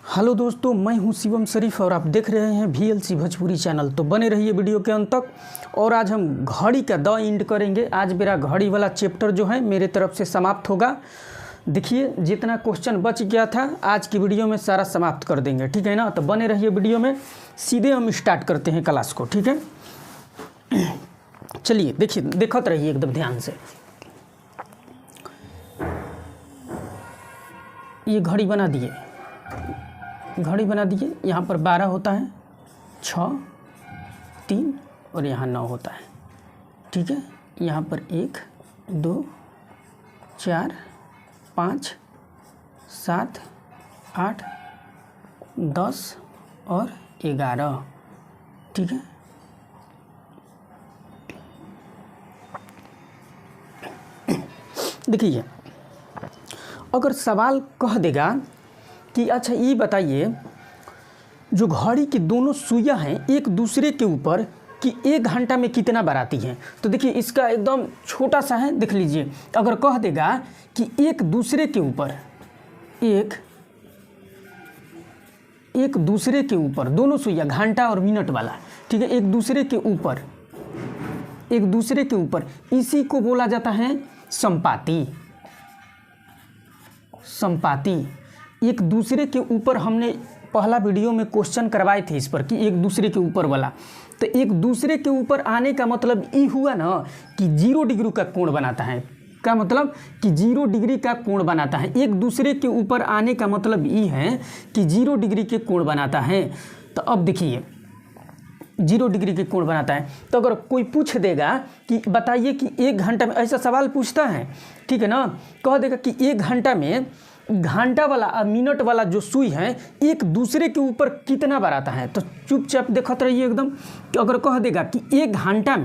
Hello दोस्तों, मैं हूं शिवम शरीफ और आप देख रहे हैं VLC भोजपुरी चैनल। तो बने रहिए वीडियो के अंत तक। और आज हम घड़ी का द एंड करेंगे। आज मेरा घड़ी वाला चैप्टर जो है मेरे तरफ से समाप्त होगा। देखिए, जितना क्वेश्चन बच गया था आज की वीडियो में सारा समाप्त कर देंगे, ठीक है ना। तो बने रहिए वीडियो में। सीधे हम स्टार्ट करते हैं क्लास को, ठीक है। चलिए देखिए, देखते रहिए एकदम ध्यान से। ये घड़ी बना दिए, यहाँ पर 12 होता है, 6, 3 और यहाँ 9 होता है, ठीक है। यहाँ पर 1, 2, 4, 5, 7, 8, 10 और 11, ठीक है। देखिए, अगर सवाल कह देगा कि अच्छा ये बताइए, जो घड़ी की दोनों सुइयां हैं एक दूसरे के ऊपर कि 1 घंटा में कितना बार आती हैं, तो देखिए इसका एकदम छोटा सा है, देख लीजिए। अगर कह देगा कि एक दूसरे के ऊपर एक दूसरे के ऊपर दोनों सुइयां, घंटा और मिनट वाला, ठीक है, एक दूसरे के ऊपर, इसी को बोला जाता है संपाती। एक दूसरे के ऊपर हमने पहला वीडियो में क्वेश्चन करवाए थे इस पर कि एक दूसरे के ऊपर वाला। तो एक दूसरे के ऊपर आने का मतलब ये हुआ ना कि 0 डिग्री का कोण बनाता है। का मतलब कि 0 डिग्री का कोण बनाता है। एक दूसरे के ऊपर आने का मतलब ये है कि 0 डिग्री के कोण बनाता है। तो अब देखिए, 0 डिग्री के कोण बनाता है। तो अगर कोई पूछ देगा कि बताइए कि 1 घंटा में, ऐसा सवाल पूछता है, ठीक है ना, कह देगा कि 1 घंटा में घंटा वाला और मिनट वाला जो सुई है एक दूसरे के ऊपर कितना बार आता है, तो चुपचाप देखते रहिए एकदम। तो अगर कह देगा कि 1 घंटा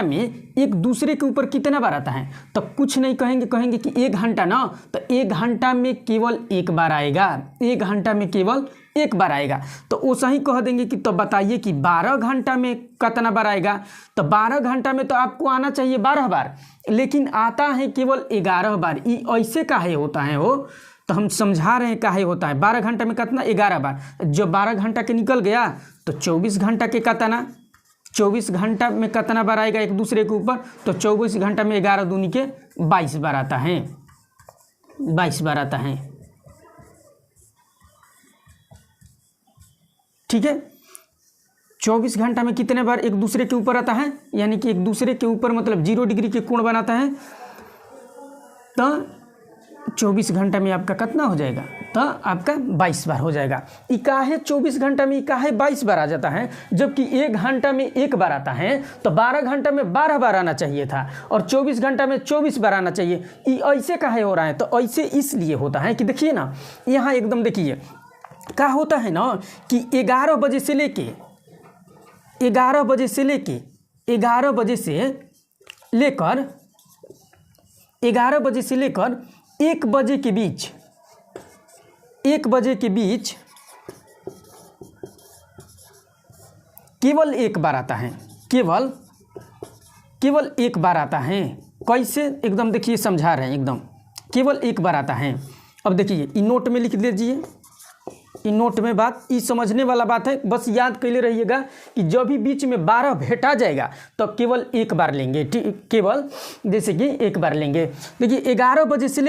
में एक दूसरे के ऊपर कितना बार आता है, तो कुछ नहीं कहेंगे कि 1 घंटा ना, तो 1 घंटा में केवल 1 बार आएगा। 1 घंटा में केवल 1 बार आएगा। तो वो सही कह देंगे कि तो बताइए कि 12 घंटा में कितना बार आएगा, तो 12 घंटा में तो आपको आना चाहिए 12 बार, लेकिन आता है केवल 11 बार। ये ऐसे काहे होता है वो, तो हम समझा रहे हैं काहे होता है। 12 घंटा में कितना, 11 बार। जब 12 घंटा के निकल गया तो 24 घंटा के कितना, 24 घंटा में कितना बार आएगा एक दूसरे के ऊपर, तो 24 घंटा में 11 दूनी के 22 बार आता है। 22 बार आता है, ठीक है। 24 घंटा में कितने बार एक दूसरे के ऊपर आता है, यानी कि एक दूसरे के ऊपर मतलब 0 डिग्री के कोण बनाता है। तो 24 घंटा में आपका कितना हो जाएगा, तो आपका 22 बार हो जाएगा। इकाहे 24 घंटा में इकाहे 22 बार आ जाता है, जबकि 1 घंटा में 1 बार आता है। तो 12 घंटा में 12 बार आना चाहिए था और 24 घंटा में 24 बार आना चाहिए। ये ऐसे काहे हो रहा है, तो ऐसे इसलिए होता है कि देखिए ना, यहाँ एकदम देखिए क्या होता है ना कि 11 बजे से लेकर 1 बजे के बीच, 1 बजे के बीच केवल 1 बार आता है। केवल 1 बार आता है। कैसे, एकदम देखिए समझा रहे हैं एकदम, केवल 1 बार आता है। अब देखिए, इन नोट में लिख दीजिए, इन नोट में बात, ये समझने वाला बात है, बस याद कर ले रहिएगा कि जब भी बीच में 12 भेटा जाएगा तो केवल 1 बार लेंगे, केवल जैसे कि 1 बार लेंगे। देखिए, 11 बजे से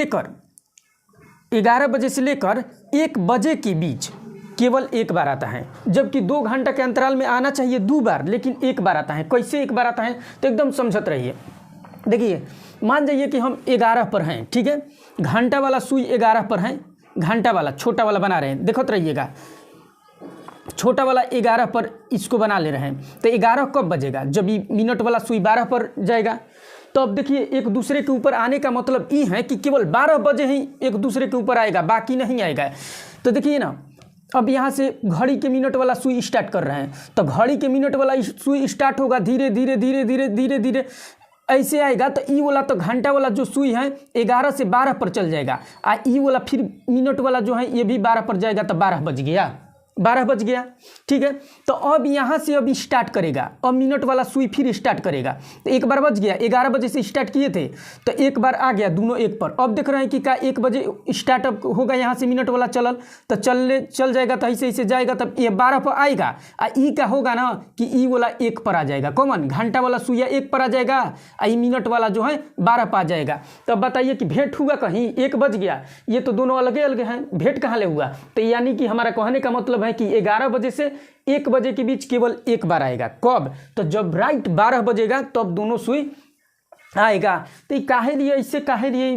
लेकर 1 बजे के बीच केवल 1 बार आता है, जबकि 2 घंटा के अंतराल में आना चाहिए 2 बार, लेकिन 1 बार आता है। कैसे 1 बार आता है, तो एकदम समझते रहिए। देखिए, मान जाइए कि हम 11 पर हैं, ठीक है, घंटा वाला सुई 11 पर है, घंटा वाला छोटा वाला बना रहे हैं, देखते रहिएगा। छोटा वाला 11 पर इसको बना ले रहे हैं, तो 11 कब बजेगा, जब ये मिनट वाला सुई 12 पर जाएगा। तो अब देखिए, एक दूसरे के ऊपर आने का मतलब ये है कि केवल 12 बजे ही एक दूसरे के ऊपर आएगा, बाकी नहीं आएगा। तो देखिए ना, अब यहाँ से घड़ी के मिनट वाला सुई स्टार्ट कर रहे हैं, तो घड़ी के मिनट वाला सुई स्टार्ट होगा धीरे धीरे ऐसे आएगा। तो ई वाला, तो घंटा वाला जो सुई है 11 से 12 पर चल जाएगा, ई वाला फिर मिनट वाला जो है ये भी 12 पर जाएगा, तो 12 बज गया। 12 बज गया, ठीक है। तो अब यहाँ से अब स्टार्ट करेगा, अब मिनट वाला सुई फिर स्टार्ट करेगा। तो 1 बार बज गया, 11 बजे से स्टार्ट किए थे तो 1 बार आ गया, दोनों 1 पर। अब देख रहे हैं कि क्या 1 बजे स्टार्टअप होगा, यहाँ से मिनट वाला चल जाएगा, तो ऐसे ऐसे जाएगा, तब ये 12 पर आएगा। ई का होगा ना कि ई वाला 1 पर आ जाएगा, कॉमन घंटा वाला सुइया 1 पर आ जाएगा, ई मिनट वाला जो है 12 पर आ जाएगा। तब बताइए कि भेंट हुआ कहीं, 1 बज गया, ये तो दोनों अलग अलग हैं, भेंट कहाँ ले हुआ। तो यानी कि हमारा कहने का मतलब है कि 11 बजे से 1 बजे के बीच केवल 1 बार आएगा। कब? तो जब राइट 12 बजेगा तब दोनों सुई आएगा। तो ये काहे लिए, इससे काहे लिए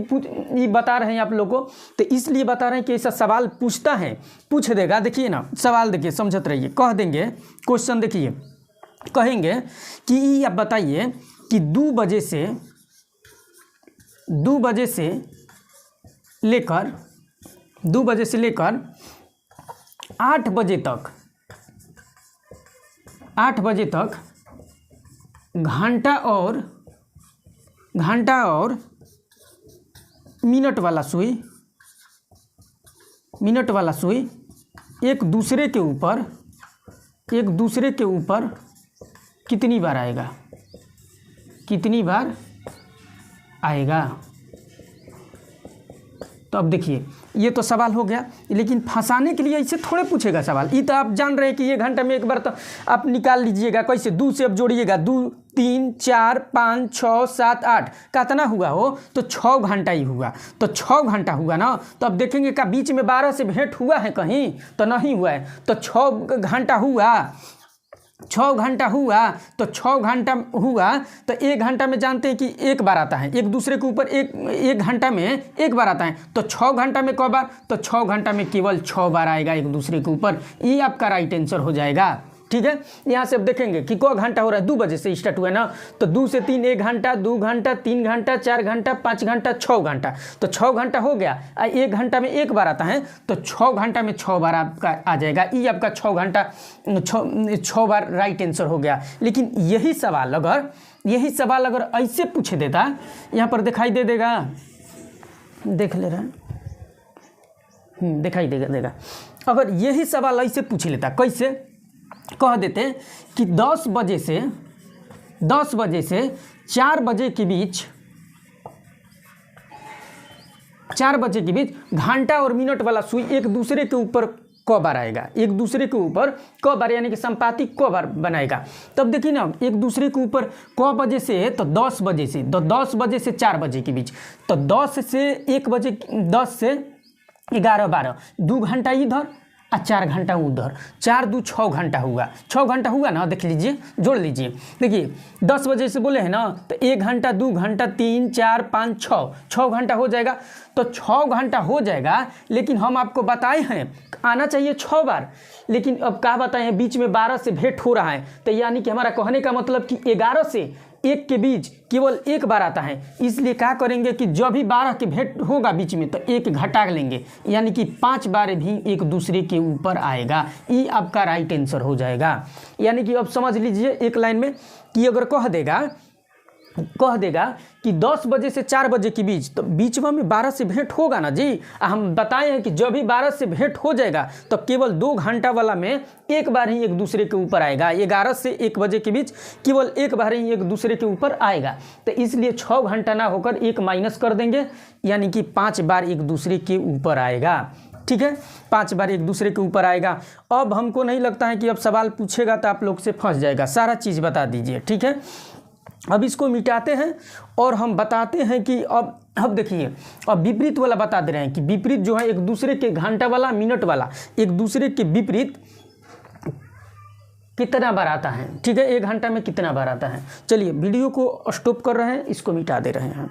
ये बता रहे हैं आप लोगों को, तो इसलिए बता रहे हैं कि ऐसा सवाल पूछता है, पूछ देगा। देखिए ना सवाल, देखिए समझते रहिए, कह देंगे क्वेश्चन, देखिए कहेंगे कि ये आप बताइए कि 2 बजे से लेकर 8 बजे तक घंटा और मिनट वाला सुई एक दूसरे के ऊपर कितनी बार आएगा। तो अब देखिए ये तो सवाल हो गया, लेकिन फंसाने के लिए ऐसे थोड़े पूछेगा सवाल। ये तो आप जान रहे हैं कि ये घंटा में 1 बार तो आप निकाल लीजिएगा। कैसे? 2 से अब जोड़िएगा, 2 3 4 5 6 7 8 कितना हुआ हो, तो 6 घंटा ही हुआ। तो 6 घंटा हुआ ना, तो अब देखेंगे का बीच में 12 से भेंट हुआ है कहीं, तो नहीं हुआ है। तो 6 घंटा हुआ, 6 घंटा हुआ, तो 6 घंटा हुआ तो 1 घंटा में जानते हैं कि 1 बार आता है, एक दूसरे के ऊपर एक घंटा में 1 बार आता है। तो 6 घंटा में क बार, तो 6 घंटा में केवल 6 बार आएगा एक दूसरे के ऊपर। ये आपका राइट आंसर हो जाएगा, ठीक है। यहाँ से अब देखेंगे कि को घंटा हो रहा है, 2 बजे से स्टार्ट हुआ ना, तो 2 से 3 1 घंटा, 2 घंटा, 3 घंटा, 4 घंटा, 5 घंटा, 6 घंटा। तो 6 घंटा हो गया, 1 घंटा में 1 बार आता है, तो 6 घंटा में 6 बार आपका आ जाएगा। ये आपका 6 घंटा 6 बार राइट आंसर हो गया। लेकिन यही सवाल अगर ऐसे पूछे देता, यहाँ पर दिखाई दे देगा, देख ले रहे हैं, दिखाई देगा। अगर यही सवाल ऐसे पूछ लेता, कैसे कह देते कि 10 बजे से 4 बजे के बीच घंटा और मिनट वाला सुई एक दूसरे के ऊपर क बार आएगा, एक दूसरे के ऊपर क बार, यानी कि संपाती क बार बनाएगा। तब देखिए ना, एक दूसरे के ऊपर क बजे से, तो 10 बजे से, तो 10 बजे से 4 बजे के बीच, तो 10 से 1 बजे, 10 से 11 12, 2 घंटा इधर और 4 घंटा उधर, 4 2 6 घंटा हुआ, 6 घंटा हुआ ना। देख लीजिए, जोड़ लीजिए, देखिए 10 बजे से बोले हैं ना, तो 1 घंटा, 2 घंटा, 3 4 5 6 घंटा हो जाएगा। तो 6 घंटा हो जाएगा, लेकिन हम आपको बताए हैं आना चाहिए 6 बार, लेकिन अब क्या बताए हैं, बीच में 12 से भेंट हो रहा है। तो यानी कि हमारा कहने का मतलब कि 11 से 1 के बीच केवल 1 बार आता है। इसलिए क्या करेंगे कि जब भी 12 के भेंट होगा बीच में, तो 1 घटा लेंगे, यानी कि 5 बार भी एक दूसरे के ऊपर आएगा। ये आपका राइट आंसर हो जाएगा। यानी कि अब समझ लीजिए एक लाइन में कि अगर कह देगा कि 10 बजे से 4 बजे के बीच, तो बीच में 12 से भेंट होगा ना जी। हम बताए हैं कि जब भी 12 से भेंट हो जाएगा, तो केवल 2 घंटा वाला में 1 बार ही एक दूसरे के ऊपर आएगा। 11 से 1 बजे के बीच केवल 1 बार ही एक दूसरे के ऊपर आएगा। तो इसलिए 6 घंटा ना होकर 1 माइनस कर देंगे, यानी कि 5 बार एक दूसरे के ऊपर आएगा, ठीक है। 5 बार एक दूसरे के ऊपर आएगा। अब हमको नहीं लगता है कि अब सवाल पूछेगा तो आप लोग से फंस जाएगा, सारा चीज़ बता दीजिए, ठीक है। अब इसको मिटाते हैं और हम बताते हैं कि अब देखिए, अब विपरीत वाला बता दे रहे हैं कि विपरीत जो है एक दूसरे के घंटा वाला, मिनट वाला, एक दूसरे के विपरीत कितना बार आता है, ठीक है। 1 घंटा में कितना बार आता है। चलिए वीडियो को स्टॉप कर रहे हैं, इसको मिटा दे रहे हैं।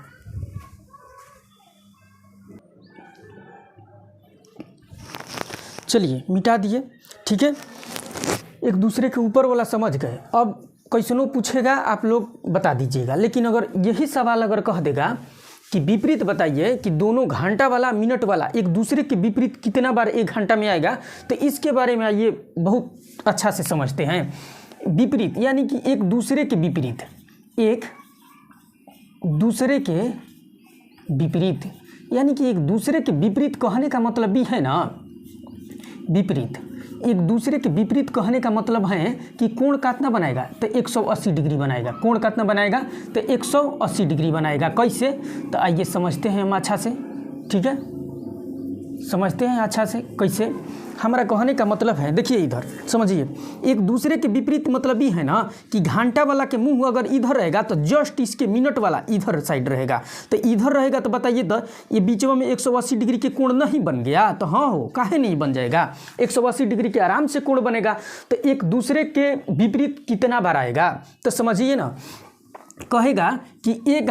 चलिए मिटा दिए, ठीक है। एक दूसरे के ऊपर वाला समझ गए। अब कैसनो पूछेगा आप लोग बता दीजिएगा, लेकिन अगर यही सवाल अगर कह देगा कि विपरीत बताइए कि दोनों घंटा वाला, मिनट वाला एक दूसरे के विपरीत कितना बार 1 घंटा में आएगा, तो इसके बारे में आइए बहुत अच्छा से समझते हैं। विपरीत यानी कि एक दूसरे के विपरीत, एक दूसरे के विपरीत, यानी कि एक दूसरे के विपरीत कहने का मतलब भी है ना विपरीत। एक दूसरे के विपरीत कहने का मतलब है कि कोण कितना बनाएगा, तो 180 डिग्री बनाएगा। कोण कितना बनाएगा, तो 180 डिग्री बनाएगा। कैसे, तो आइए समझते हैं हम अच्छा से, ठीक है, समझते हैं अच्छा से कैसे। हमारा कहने का मतलब है, देखिए इधर समझिए, एक दूसरे के विपरीत मतलब ही है ना कि घंटा वाला के मुंह अगर इधर रहेगा तो जस्ट इसके मिनट वाला इधर साइड रहेगा। तो इधर रहेगा तो बताइए तो ये बीच में 180 डिग्री के कोण नहीं बन गया, तो हाँ हो, काहे नहीं बन जाएगा, 180 डिग्री के आराम से कोण बनेगा। तो एक दूसरे के विपरीत कितना बार आएगा, तो समझिए ना, कहेगा कि एक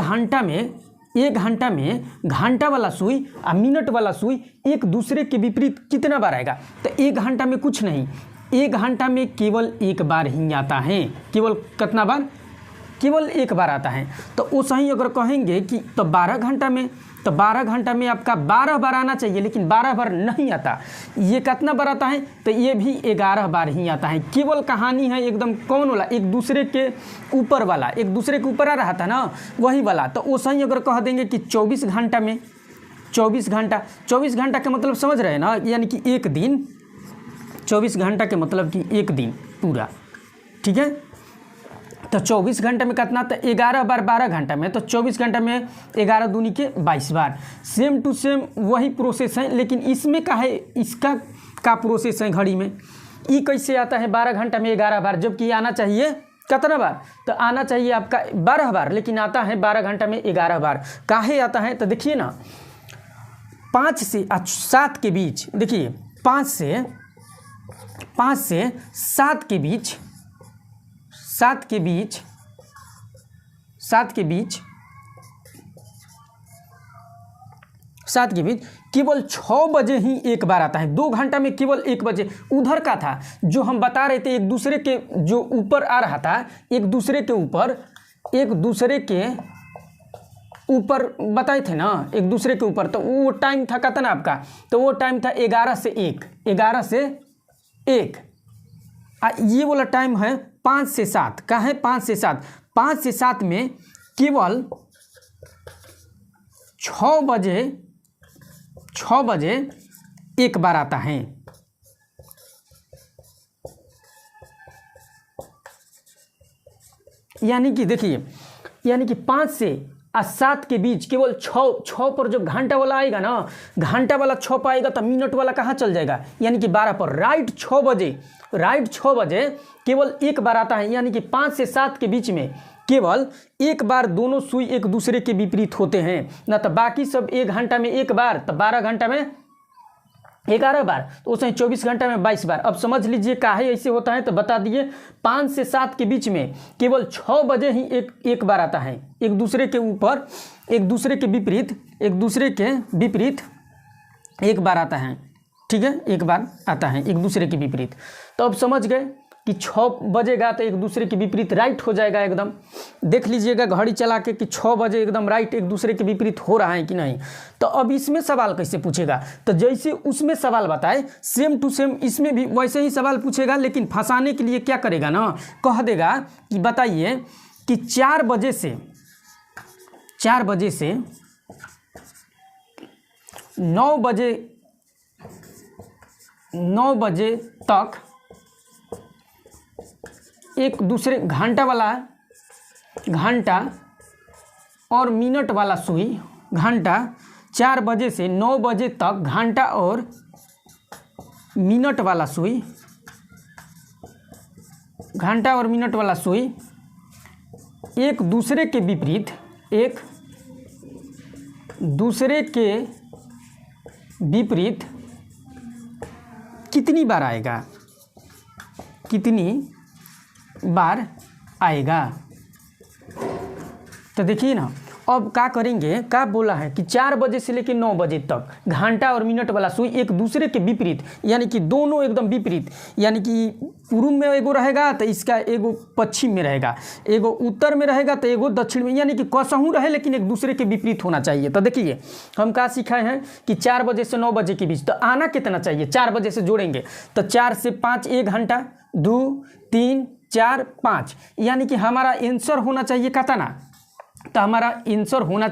घंटा में घंटा वाला सुई और मिनट वाला सुई एक दूसरे के विपरीत कितना बार आएगा। तो एक घंटा में कुछ नहीं, एक घंटा में केवल एक बार ही आता है। केवल कितना बार, केवल एक बार आता है। तो उस ही अगर कहेंगे कि तो 12 घंटा में, तो 12 घंटा में आपका 12 बार आना चाहिए, लेकिन 12 बार नहीं आता। ये कितना बार आता है, तो ये भी 11 बार ही आता है। केवल कहानी है एकदम कौन वाला, एक दूसरे के ऊपर वाला, एक दूसरे के ऊपर आ रहा था ना, वही वाला। तो उस ही अगर कह देंगे कि 24 घंटा में, 24 घंटा का मतलब समझ रहे हैं ना, यानी कि एक दिन, 24 घंटा के मतलब कि एक दिन पूरा, ठीक है। तो 24 घंटे में कितना, तो 11 बार 12 घंटा में, तो 24 घंटा में 11 दूनी के 22 बार। सेम टू सेम वही प्रोसेस है, लेकिन इसमें का है, इसका का प्रोसेस है घड़ी में। ये कैसे आता है 12 घंटा में 11 बार, जबकि आना चाहिए कितना बार, तो आना चाहिए आपका 12 बार, लेकिन आता है 12 घंटा में 11 बार। काहे आता है, तो देखिए ना, 5 से 7 के बीच, देखिए 5 से 7 के बीच, 7 के बीच केवल 6 बजे ही एक बार आता है। 2 घंटा में केवल 1 बजे। उधर का था जो हम बता रहे थे, एक दूसरे के जो ऊपर आ रहा था, एक दूसरे के ऊपर बताए थे ना, एक दूसरे के ऊपर। तो वो टाइम था कितना आपका, तो वो टाइम था 11 से 1, 11 से 1। ये वाला टाइम है 5 से 7 का है, 5 से 7, 5 से 7 में केवल 6 बजे एक बार आता है। यानी कि देखिए, यानी कि 5 से 7 के बीच केवल 6 पर जो घंटा वाला आएगा ना, घंटा वाला 6 पर आएगा, तो मिनट वाला कहाँ चल जाएगा, यानी कि 12 पर। राइट 6 बजे केवल एक बार आता है। यानी कि 5 से 7 के बीच में केवल एक बार दोनों सुई एक दूसरे के विपरीत होते हैं ना, तो बाकी सब 1 घंटा में 1 बार, तो 12 घंटा में 11 बार, तो उसमें 24 घंटा में 22 बार। अब समझ लीजिए काहे ऐसे होता है, तो बता दिए। 5 से 7 के बीच में केवल 6 बजे ही एक बार आता है, एक दूसरे के ऊपर, एक दूसरे के विपरीत एक बार आता है, ठीक है, एक बार आता है एक दूसरे के विपरीत। तो अब समझ गए कि 6 बजेगा तो एक दूसरे के विपरीत राइट हो जाएगा एकदम। देख लीजिएगा घड़ी चला के कि 6 बजे एकदम राइट एक दूसरे के विपरीत हो रहा है कि नहीं। तो अब इसमें सवाल कैसे पूछेगा, तो जैसे उसमें सवाल बताए सेम टू सेम इसमें भी वैसे ही सवाल पूछेगा, लेकिन फंसाने के लिए क्या करेगा ना, कह देगा कि बताइए कि 4 बजे से 9 बजे तक एक दूसरे घंटा और मिनट वाला सुई, घंटा 4 बजे से 9 बजे तक घंटा और मिनट वाला सुई, एक दूसरे के विपरीत कितनी बार आएगा। तो देखिए ना, अब क्या करेंगे, क्या बोला है कि 4 बजे से लेकर 9 बजे तक घंटा और मिनट वाला सुई एक दूसरे के विपरीत, यानी कि दोनों एकदम विपरीत, यानी कि पूर्व में एगो रहेगा तो इसका एगो पश्चिम में रहेगा, एगो उत्तर में रहेगा तो एगो दक्षिण में, यानी कि कसहूँ रहे लेकिन एक दूसरे के विपरीत होना चाहिए। तो देखिए हम क्या सिखाए हैं कि 4 बजे से 9 बजे के बीच, तो आना कितना चाहिए, 4 बजे से जोड़ेंगे तो 4 से 5 1 घंटा, 2 3 4 5, यानी कि हमारा आंसर होना चाहिए कितना, तो हमारा आंसर होना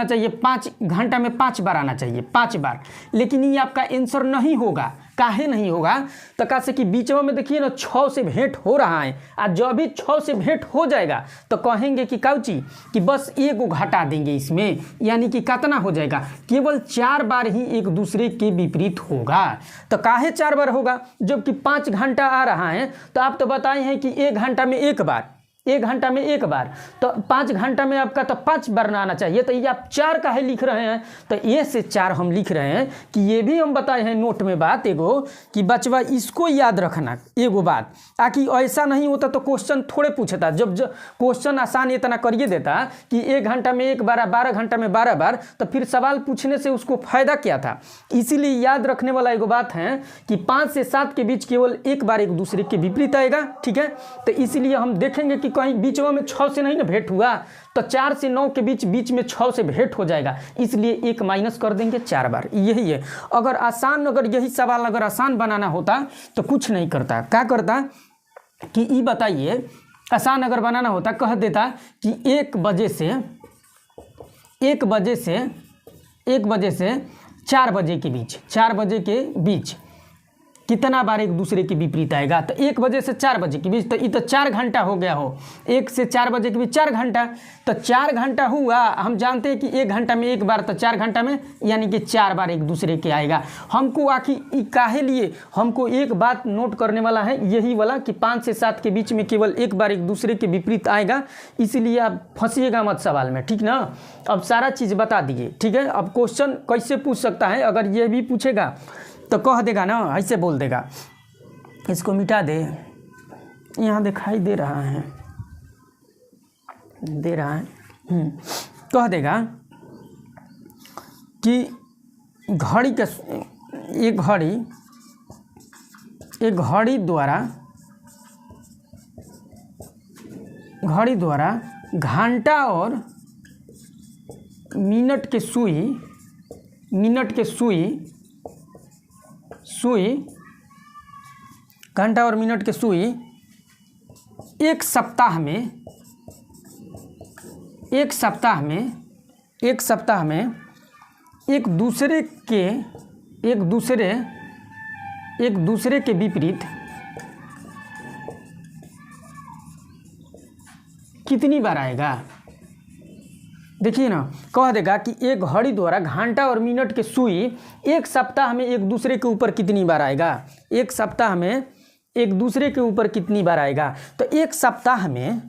चाहिए 5 घंटा में 5 बार आना चाहिए, 5 बार। लेकिन ये आपका आंसर नहीं होगा। काहे नहीं होगा? तो कहा से कि बीचवा में देखिए ना 6 से भेंट हो रहा है, और जब भी 6 से भेंट हो जाएगा तो कहेंगे कि काउची कि बस एगो घटा देंगे इसमें, यानी कि कितना हो जाएगा, केवल 4 बार ही एक दूसरे के विपरीत होगा। तो काहे 4 बार होगा? जबकि 5 घंटा आ रहा है, तो आप तो बताए हैं कि 1 घंटा में 1 बार, 1 घंटा में 1 बार, तो 5 घंटा में आपका तो 5 बार ना आना चाहिए। तो ये आप 4 काहे लिख रहे हैं? तो ये से 4 हम लिख रहे हैं कि ये भी हम बताए हैं नोट में बात एगो कि बचवा इसको याद रखना एगो बात, ताकि ऐसा नहीं होता तो क्वेश्चन थोड़े पूछता। जब क्वेश्चन आसान इतना करिए देता कि 1 घंटा में 1 बार, 12 घंटा में 12 बार, तो फिर सवाल पूछने से उसको फायदा क्या था? इसीलिए याद रखने वाला एगो बात है कि 5 से 7 के बीच केवल 1 बार एक दूसरे के विपरीत आएगा। ठीक है, तो इसीलिए हम देखेंगे कि कहीं बीचवा में 6 से नहीं ना भेंट हुआ, तो 4 से 9 के बीच में 6 से भेंट हो जाएगा, इसलिए 1 माइनस कर देंगे 4 बार। यही है। अगर यही सवाल अगर आसान बनाना होता तो कुछ नहीं करता। क्या करता कि ये बताइए, आसान अगर बनाना होता कह देता कि 1 बजे से 4 बजे के बीच, 4 बजे के बीच कितना बार एक दूसरे के विपरीत आएगा। तो 1 बजे से 4 बजे के बीच, तो ये तो 4 घंटा हो गया हो। 1 से 4 बजे के बीच 4 घंटा, तो 4 घंटा हुआ। हम जानते हैं कि 1 घंटा में 1 बार, तो 4 घंटा में यानी कि 4 बार एक दूसरे के आएगा। हमको आखिर काहे लिए हमको एक बात नोट करने वाला है, यही वाला कि 5 से 7 के बीच में केवल 1 बार एक दूसरे के विपरीत आएगा। इसीलिए आप फंसिएगा मत सवाल में, ठीक ना। अब सारा चीज़ बता दिए, ठीक है। अब क्वेश्चन कैसे पूछ सकता है? अगर ये भी पूछेगा तो कह देगा ना, ऐसे बोल देगा, इसको मिटा दे, यहाँ दिखाई दे रहा है कह देगा कि एक घड़ी द्वारा घंटा और मिनट के सुई घंटा और मिनट के सुई एक सप्ताह में एक दूसरे के विपरीत कितनी बार आएगा? देखिए ना, कह देगा कि एक घड़ी द्वारा घंटा और मिनट के सुई एक सप्ताह में एक दूसरे के ऊपर कितनी बार आएगा। एक सप्ताह में एक दूसरे के ऊपर कितनी बार आएगा। तो एक सप्ताह में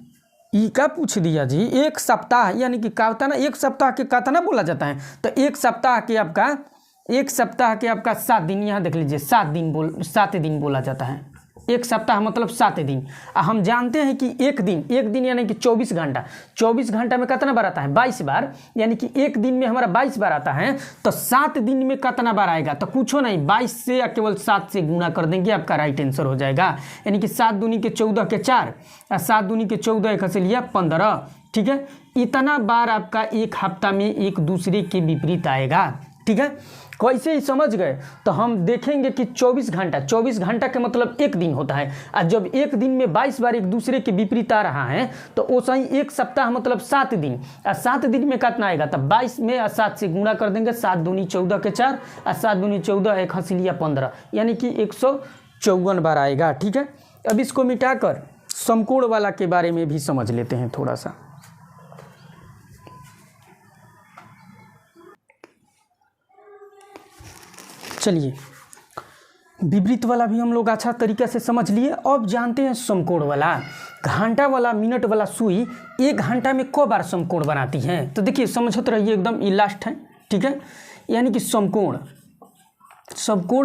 ये क्या पूछ दिया जी? एक सप्ताह यानी कि क्या होता है ना, एक सप्ताह के कितना बोला जाता है? तो एक सप्ताह के आपका 7 दिन, यहाँ देख लीजिए 7 दिन बोला जाता है। एक सप्ताह मतलब 7 दिन। हम जानते हैं कि एक दिन यानी कि 24 घंटा, 24 घंटा में कितना बार आता है? 22 बार, यानी कि एक दिन में हमारा 22 बार आता है। तो 7 दिन में कितना बार आएगा? तो कुछ नहीं, 22 से या केवल 7 से गुना कर देंगे, आपका राइट आंसर हो जाएगा। यानी कि 7 दूनी के 14 के 4 और 7 दूनी के 14 एक से लिया 15। ठीक है, इतना बार आपका एक हफ्ता में एक दूसरे के विपरीत आएगा। ठीक है, कैसे ही समझ गए? तो हम देखेंगे कि 24 घंटा के मतलब एक दिन होता है, और जब एक दिन में 22 बार एक दूसरे के विपरीत आ रहा है तो वैसा ही एक सप्ताह मतलब 7 दिन, और 7 दिन में कितना आएगा? तब 22 में 7 से गुणा कर देंगे, 7 दूनी 14 के 4 और 7 दूनी 14 एक हंसी लिया 15, यानी कि 154 बार आएगा। ठीक है, अब इसको मिटाकर समकोण वाला के बारे में भी समझ लेते हैं थोड़ा सा। चलिए, विपरीत वाला भी हम लोग अच्छा तरीके से समझ लिए। अब जानते हैं समकोण वाला। घंटा वाला, मिनट वाला सुई 1 घंटा में क बार समकोण बनाती है? तो देखिए समझते रहिए एकदम, ये लास्ट है। ठीक है, यानी कि समकोण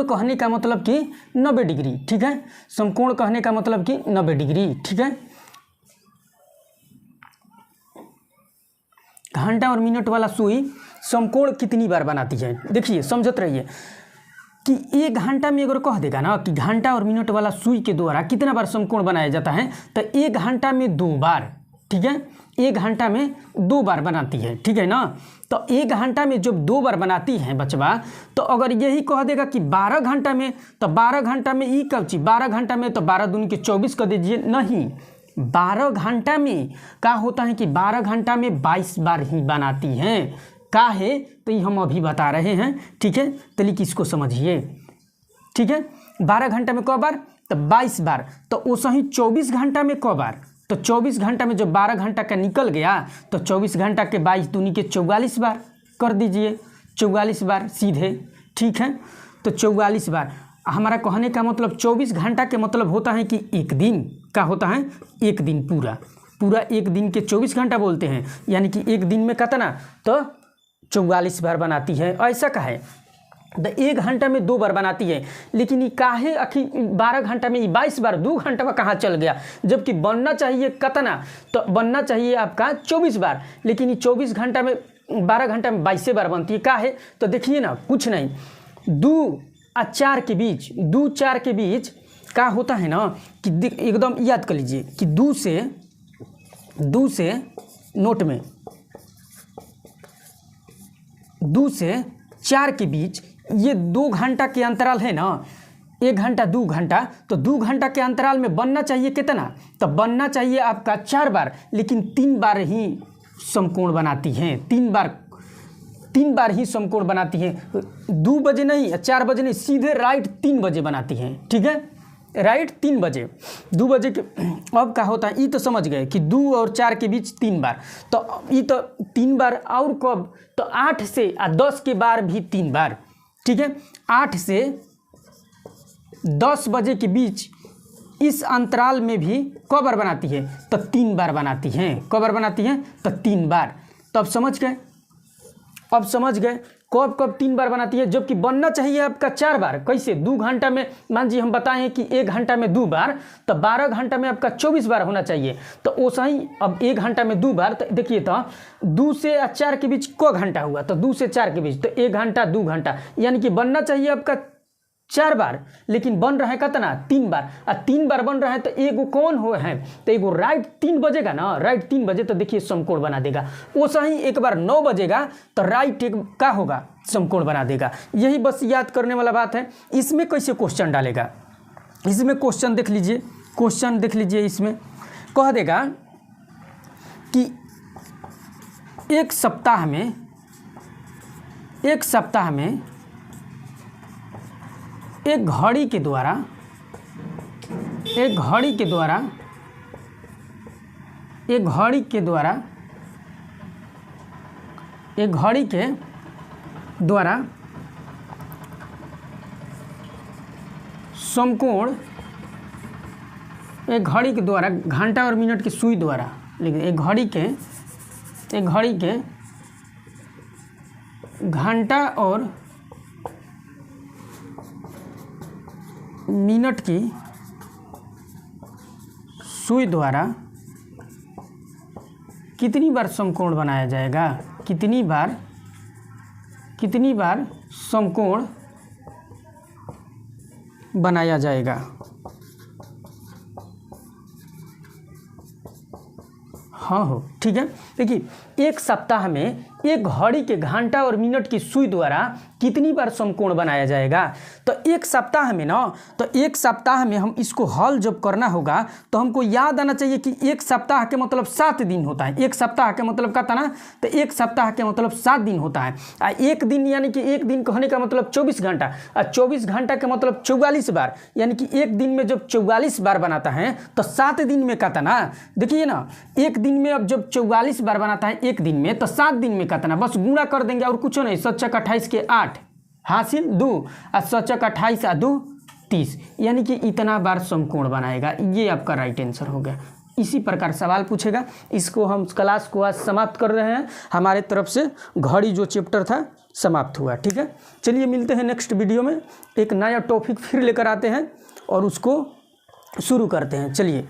कहने का मतलब कि 90 डिग्री। ठीक है, समकोण कहने का मतलब कि 90 डिग्री। ठीक है, घंटा और मिनट वाला सुई समकोण कितनी बार बनाती है? देखिए समझते रहिए कि 1 घंटा में अगर कह देगा ना कि घंटा और मिनट वाला सुई के द्वारा कितना बार समकोण बनाया जाता है, तो 1 घंटा में 2 बार। ठीक है, 1 घंटा में 2 बार बनाती है। ठीक है ना, तो 1 घंटा में जब 2 बार बनाती है बचवा, तो अगर यही कह देगा कि 12 घंटा में, तो 12 घंटा में ई कब चीज 12 घंटा में, तो 12 दूनी के 24 कर दीजिए। नहीं, 12 घंटा में क्या होता है कि 12 घंटा में 22 बार ही बनाती हैं। का है तो ये हम अभी बता रहे हैं, ठीक है। चलिए इसको समझिए, ठीक है। 12 घंटा में क बार तो 22 बार, तो उसे ही 24 घंटा में क बार, तो 24 घंटा में जब 12 घंटा का निकल गया तो 24 घंटा के 22 दूनी के 44 बार कर दीजिए, 44 बार सीधे, ठीक है। तो 44 बार हमारा कहने का मतलब 24 घंटा के मतलब होता है कि एक दिन का होता है, एक दिन पूरा एक दिन के 24 घंटा बोलते हैं, यानी कि एक दिन में कितना तो 44 बार बनाती है। ऐसा का है तो 1 घंटा में 2 बार बनाती है, लेकिन ये काहे आखिर 12 घंटा में 22 बार 2 घंटा में कहाँ चल गया, जबकि बनना चाहिए कितना तो बनना चाहिए आपका 24 बार, लेकिन ये 24 घंटा में 12 घंटा में 22 बार बनती है। का है तो देखिए ना, कुछ नहीं, 2 और 4 के बीच, 2 4 के बीच का होता है ना कि एकदम याद कर लीजिए कि 2 से नोट में 2 से 4 के बीच ये 2 घंटा के अंतराल है ना, 1 घंटा 2 घंटा, तो 2 घंटा के अंतराल में बनना चाहिए कितना तो बनना चाहिए आपका 4 बार, लेकिन 3 बार ही समकोण बनाती हैं, 3 बार ही समकोण बनाती हैं। 2 बजे नहीं, 4 बजे नहीं, सीधे राइट 3 बजे बनाती हैं, ठीक है, राइट 3 बजे, 2 बजे के। अब क्या होता है ये तो समझ गए कि 2 और 4 के बीच 3 बार, तो ये तो 3 बार और कब तो 8 से 10 के बार भी 3 बार, ठीक है। 8 से 10 बजे के बीच इस अंतराल में भी कब बार बनाती है तो 3 बार बनाती हैं। कब बार बनाती हैं तो 3 बार। तो अब समझ गए, अब समझ गए कब कब 3 बार बनाती है, जबकि बनना चाहिए आपका 4 बार। कैसे 2 घंटा में, मान लीजिए हम बताएं कि 1 घंटा में 2 बार, तो 12 घंटा में आपका 24 बार होना चाहिए। तो वैसा ही अब 1 घंटा में 2 बार, तो देखिए तो 2 से 4 के बीच को घंटा हुआ, तो 2 से 4 के बीच तो 1 घंटा 2 घंटा, यानी कि बनना चाहिए आपका 4 बार, लेकिन बन रहा है कितना 3 बार, और 3 बार बन रहा है तो एगो कौन हो है तो एगो राइट 3 बजेगा ना, राइट 3 बजे तो देखिए समकोण बना देगा। वैसा ही एक बार 9 बजेगा तो राइट एक का होगा समकोण बना देगा। यही बस याद करने वाला बात है। इसमें कैसे क्वेश्चन डालेगा, इसमें क्वेश्चन देख लीजिए, क्वेश्चन देख लीजिए, इसमें कह देगा कि एक सप्ताह में एक घड़ी के द्वारा समकोण, एक घड़ी के द्वारा घंटा और मिनट की सुई द्वारा, लेकिन एक घड़ी के घंटा और मिनट की सुई द्वारा कितनी बार समकोण बनाया जाएगा, कितनी बार समकोण बनाया जाएगा। हाँ हो, ठीक है। देखिए एक सप्ताह में एक घड़ी के घंटा और मिनट की सुई द्वारा कितनी बार समकोण बनाया जाएगा। तो एक सप्ताह में ना, तो एक सप्ताह में हम इसको हल जब करना होगा तो हमको याद आना चाहिए कि एक सप्ताह के मतलब 7 दिन होता है। एक सप्ताह के मतलब क्या था ना, तो एक सप्ताह के मतलब 7 दिन होता है। एक दिन यानी कि एक दिन कहने का मतलब 24 घंटा, और 24 घंटा के मतलब 44 बार, यानी कि एक दिन में जब 44 बार बनाता है तो 7 दिन में क्या था ना, देखिए ना, एक दिन में अब जब 44 बार बनाता है एक दिन में, तो 7 दिन में कितना, बस गुणा कर देंगे और कुछ नहीं। 7 चक 28 के 8 हासिल 2, और 7 चक 28 और 2 30, यानी कि इतना बार समकोण बनाएगा। ये आपका राइट आंसर हो गया। इसी प्रकार सवाल पूछेगा। इसको हम क्लास को आज समाप्त कर रहे हैं। हमारे तरफ से घड़ी जो चैप्टर था समाप्त हुआ, ठीक है। चलिए मिलते हैं नेक्स्ट वीडियो में, एक नया टॉपिक फिर लेकर आते हैं और उसको शुरू करते हैं। चलिए।